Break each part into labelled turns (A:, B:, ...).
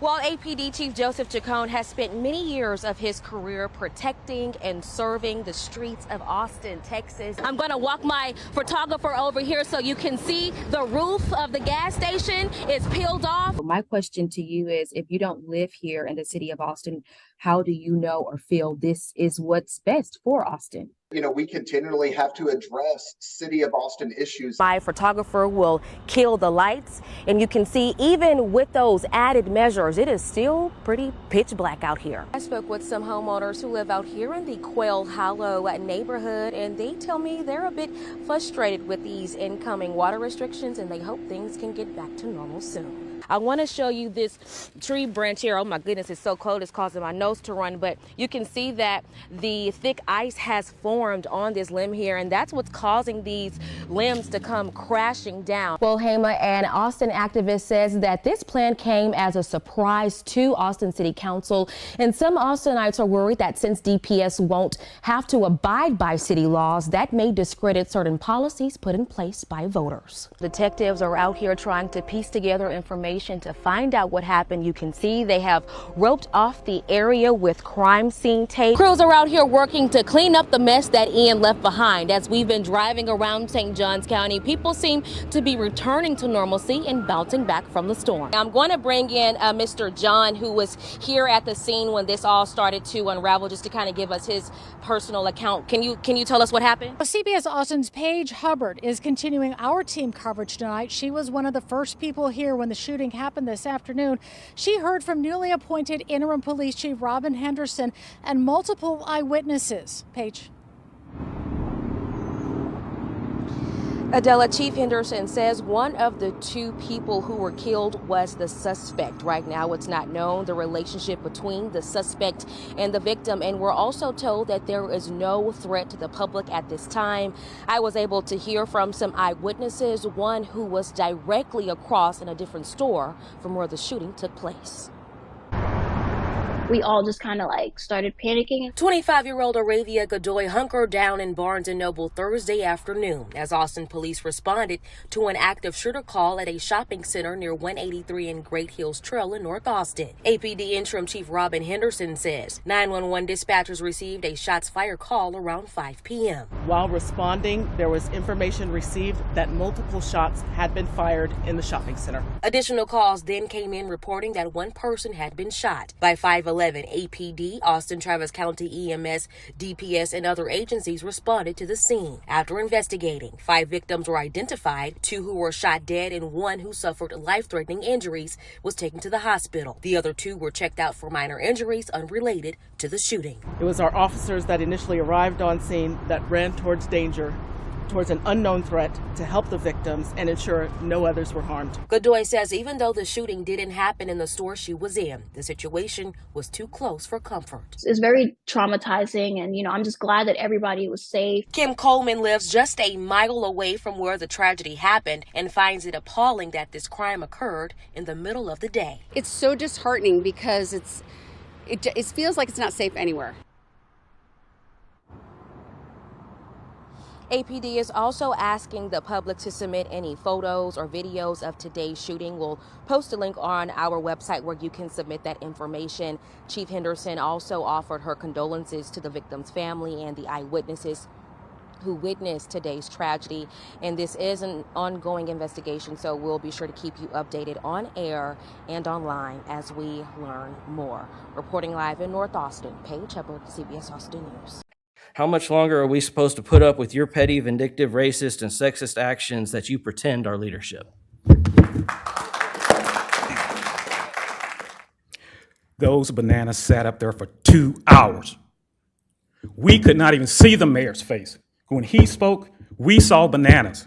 A: Well, APD Chief Joseph Chacon has spent many years of his career protecting and serving the streets of Austin, Texas. I'm going to walk my photographer over here so you can see the roof of the gas station is peeled off.
B: My question to you is, if you don't live here in the city of Austin, how do you know or feel this is what's best for Austin?
C: You know, we continually have to address city of Austin issues.
A: My photographer will kill the lights, and you can see even with those added measures, it is still pretty pitch black out here. I spoke with some homeowners who live out here in the Quail Hollow neighborhood, and they tell me they're a bit frustrated with these incoming water restrictions, and they hope things can get back to normal soon. I want to show you this tree branch here. Oh my goodness, it's so cold, it's causing my nose to run, but you can see that the thick ice has formed on this limb here, and that's what's causing these limbs to come crashing down. Well, Hema, an Austin activist says that this plan came as a surprise to Austin City Council, and some Austinites are worried that since DPS won't have to abide by city laws, that may discredit certain policies put in place by voters. Detectives are out here trying to piece together information to find out what happened. You can see they have roped off the area with crime scene tape. Crews are out here working to clean up the mess that Ian left behind. As we've been driving around St. Johns County, people seem to be returning to normalcy and bouncing back from the storm. I'm going to bring in Mr. John, who was here at the scene when this all started to unravel, just to kind of give us his personal account. Can you tell us what happened?
D: CBS Austin's Paige Hubbard is continuing our team coverage tonight. She was one of the first people here when the shooting happened this afternoon. She heard from newly appointed interim police chief Robin Henderson and multiple eyewitnesses. Paige.
A: Adela, Chief Henderson says one of the two people who were killed was the suspect. Right now, it's not known the relationship between the suspect and the victim, and we're also told that there is no threat to the public at this time. I was able to hear from some eyewitnesses, one who was directly across in a different store from where the shooting took place.
E: We all just kind of started panicking.
A: 25-year-old Aravia Godoy hunkered down in Barnes & Noble Thursday afternoon as Austin police responded to an active shooter call at a shopping center near 183 and Great Hills Trail in North Austin. APD Interim Chief Robin Henderson says 911 dispatchers received a shots fired call around 5 p.m.
F: While responding, there was information received that multiple shots had been fired in the shopping center.
A: Additional calls then came in reporting that one person had been shot. By 5:11, APD, Austin Travis County EMS, DPS, and other agencies responded to the scene. After investigating, 5 victims were identified, 2 who were shot dead and 1 who suffered life-threatening injuries was taken to the hospital. The other 2 were checked out for minor injuries unrelated to the shooting.
F: It was our officers that initially arrived on scene that ran towards danger, towards an unknown threat, to help the victims and ensure no others were harmed.
A: Godoy says even though the shooting didn't happen in the store she was in, the situation was too close for comfort.
E: It's very traumatizing, and I'm just glad that everybody was safe.
A: Kim Coleman lives just a mile away from where the tragedy happened and finds it appalling that this crime occurred in the middle of the day.
G: It's so disheartening because it feels like it's not safe anywhere.
A: APD is also asking the public to submit any photos or videos of today's shooting. We'll post a link on our website where you can submit that information. Chief Henderson also offered her condolences to the victim's family and the eyewitnesses who witnessed today's tragedy. And this is an ongoing investigation, so we'll be sure to keep you updated on air and online as we learn more. Reporting live in North Austin, Paige Hubbard, CBS Austin News.
H: How much longer are we supposed to put up with your petty, vindictive, racist, and sexist actions that you pretend are leadership?
I: Those bananas sat up there for 2 hours. We could not even see the mayor's face. When he spoke, we saw bananas.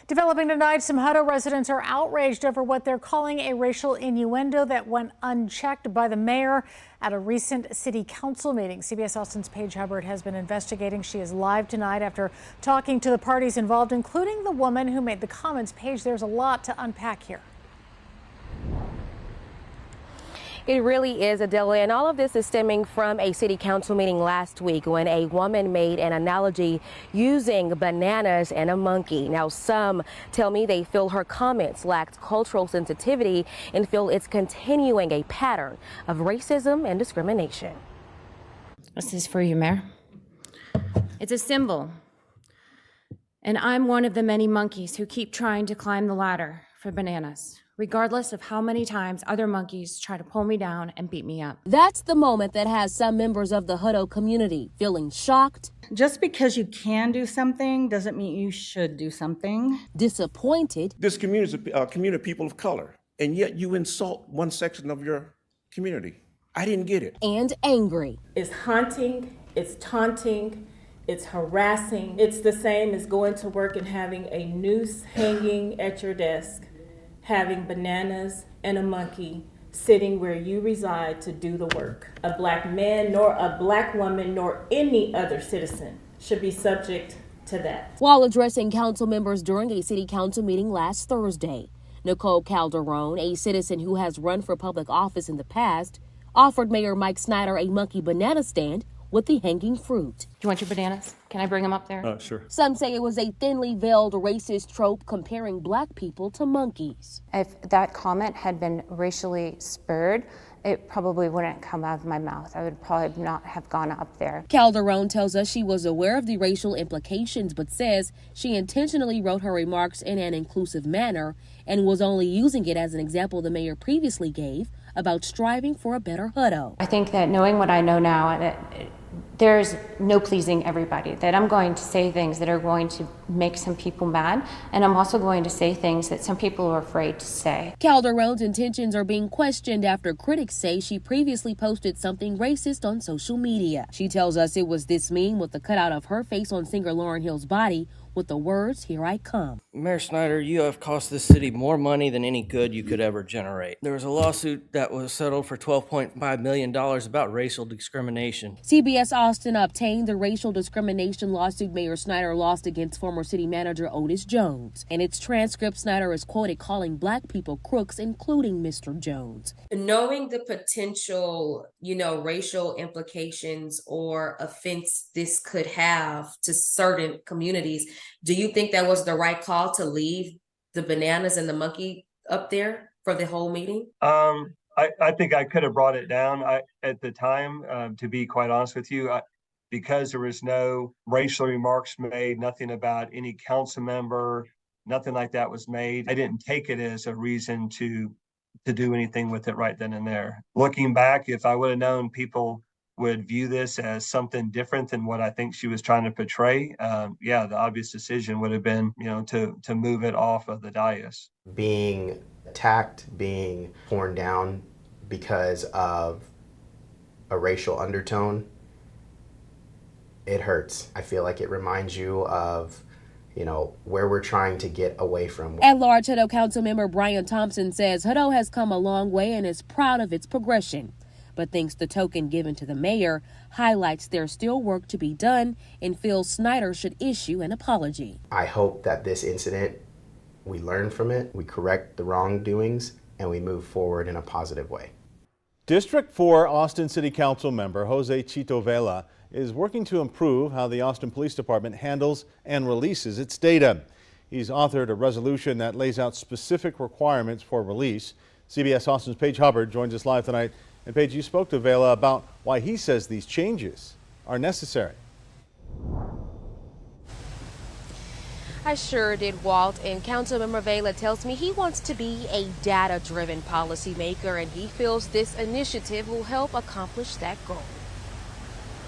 D: Developing tonight, some Hutto residents are outraged over what they're calling a racial innuendo that went unchecked by the mayor at a recent city council meeting. CBS Austin's Paige Hubbard has been investigating. She is live tonight after talking to the parties involved, including the woman who made the comments. Paige, there's a lot to unpack here.
A: It really is, Adela, and all of this is stemming from a city council meeting last week when a woman made an analogy using bananas and a monkey. Now, some tell me they feel her comments lacked cultural sensitivity and feel it's continuing a pattern of racism and discrimination.
J: This is for you, Mayor. It's a symbol. And I'm one of the many monkeys who keep trying to climb the ladder for bananas, regardless of how many times other monkeys try to pull me down and beat me up.
A: That's the moment that has some members of the Hutto community feeling shocked.
K: Just because you can do something doesn't mean you should do something.
A: Disappointed.
L: This community is a community of people of color, and yet you insult one section of your community. I didn't get it.
A: And angry.
M: It's haunting, it's taunting, it's harassing. It's the same as going to work and having a noose hanging at your desk, having bananas and a monkey sitting where you reside to do the work. A black man, nor a black woman, nor any other citizen should be subject to that.
A: While addressing council members during a city council meeting last Thursday, Nicole Calderon, a citizen who has run for public office in the past, offered Mayor Mike Snyder a monkey banana stand with the hanging fruit.
J: Do you want your bananas? Can I bring them up there?
L: Sure.
A: Some say it was a thinly veiled racist trope comparing black people to monkeys.
J: If that comment had been racially spurred, it probably wouldn't come out of my mouth. I would probably not have gone up there.
A: Calderon tells us she was aware of the racial implications, but says she intentionally wrote her remarks in an inclusive manner and was only using it as an example the mayor previously gave about striving for a better Hutto.
J: I think that knowing what I know now, that there's no pleasing everybody, that I'm going to say things that are going to make some people mad, and I'm also going to say things that some people are afraid to say.
A: Calderon's intentions are being questioned after critics say she previously posted something racist on social media. She tells us it was this meme with the cutout of her face on singer Lauryn Hill's body with the words, "Here I come."
H: Mayor Snyder, you have cost this city more money than any good you could ever generate. There was a lawsuit that was settled for $12.5 million about racial discrimination.
A: CBS Austin obtained the racial discrimination lawsuit Mayor Snyder lost against former city manager Otis Jones. In its transcript, Snyder is quoted calling black people crooks, including Mr. Jones.
N: Knowing the potential, racial implications or offense this could have to certain communities, do you think that was the right call to leave the bananas and the monkey up there for the whole meeting?
O: I think I could have brought it down at the time, to be quite honest with you, because there was no racial remarks made, nothing about any council member, nothing like that was made. I didn't take it as a reason to do anything with it right then and there. Looking back, if I would have known people would view this as something different than what I think she was trying to portray, the obvious decision would have been, to move it off of the dais.
P: Being attacked, being torn down because of a racial undertone, it hurts. I feel like it reminds you of, where we're trying to get away from.
A: At-large Hutto Council member Brian Thompson says Hutto has come a long way and is proud of its progression, but thinks the token given to the mayor highlights there's still work to be done and feels Snyder should issue an apology.
P: I hope that this incident, we learn from it, we correct the wrongdoings, and we move forward in a positive way.
Q: District 4 Austin City Council member Jose Chito Vela is working to improve how the Austin Police Department handles and releases its data. He's authored a resolution that lays out specific requirements for release. CBS Austin's Paige Hubbard joins us live tonight. And Paige, you spoke to Vela about why he says these changes are necessary.
A: I sure did, Walt, and Councilmember Vela tells me he wants to be a data-driven policymaker, and he feels this initiative will help accomplish that goal.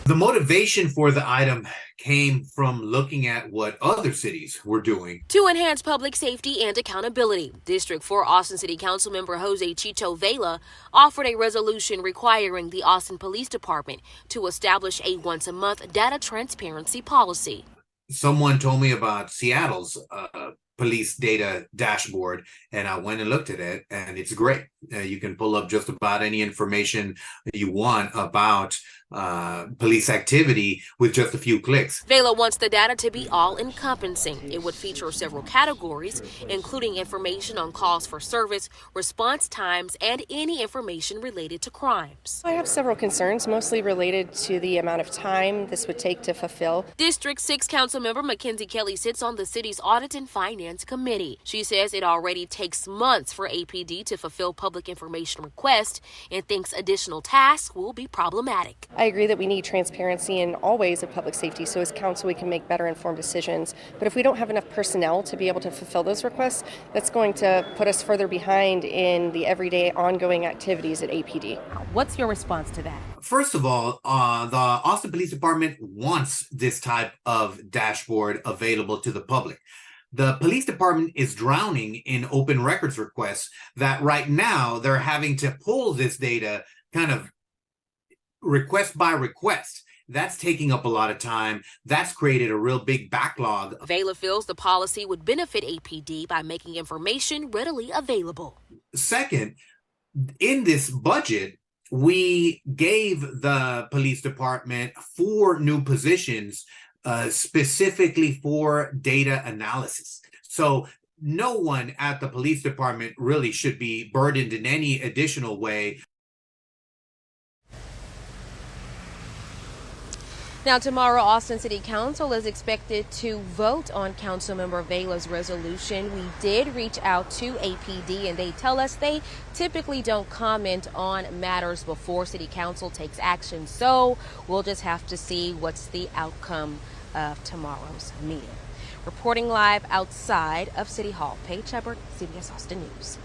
R: The motivation for the item came from looking at what other cities were doing
A: to enhance public safety and accountability. District 4 Austin City Council member Jose Chito Vela offered a resolution requiring the Austin Police Department to establish a once-a-month data transparency policy.
R: Someone told me about Seattle's police data dashboard, and I went and looked at it, and it's great. You can pull up just about any information you want about police activity with just a few clicks.
A: Vela wants the data to be all-encompassing. It would feature several categories, including information on calls for service, response times, and any information related to crimes.
S: I have several concerns, mostly related to the amount of time this would take to fulfill.
A: District 6 Councilmember Mackenzie Kelly sits on the city's Audit and Finance Committee. She says it already takes months for APD to fulfill public information requests and thinks additional tasks will be problematic.
S: I agree that we need transparency in all ways of public safety, so as council we can make better informed decisions. But if we don't have enough personnel to be able to fulfill those requests, that's going to put us further behind in the everyday ongoing activities at APD.
A: What's your response to that?
R: First of all, the Austin Police Department wants this type of dashboard available to the public. The police department is drowning in open records requests that right now they're having to pull this data kind of request by request. That's taking up a lot of time. That's created a real big backlog.
A: Vela feels the policy would benefit APD by making information readily available.
R: Second, in this budget, we gave the police department 4 new positions specifically for data analysis. So no one at the police department really should be burdened in any additional way.
A: Now, tomorrow, Austin City Council is expected to vote on Councilmember Vela's resolution. We did reach out to APD, and they tell us they typically don't comment on matters before City Council takes action. So we'll just have to see what's the outcome of tomorrow's meeting. Reporting live outside of City Hall, Paige Hubbard, CBS Austin News.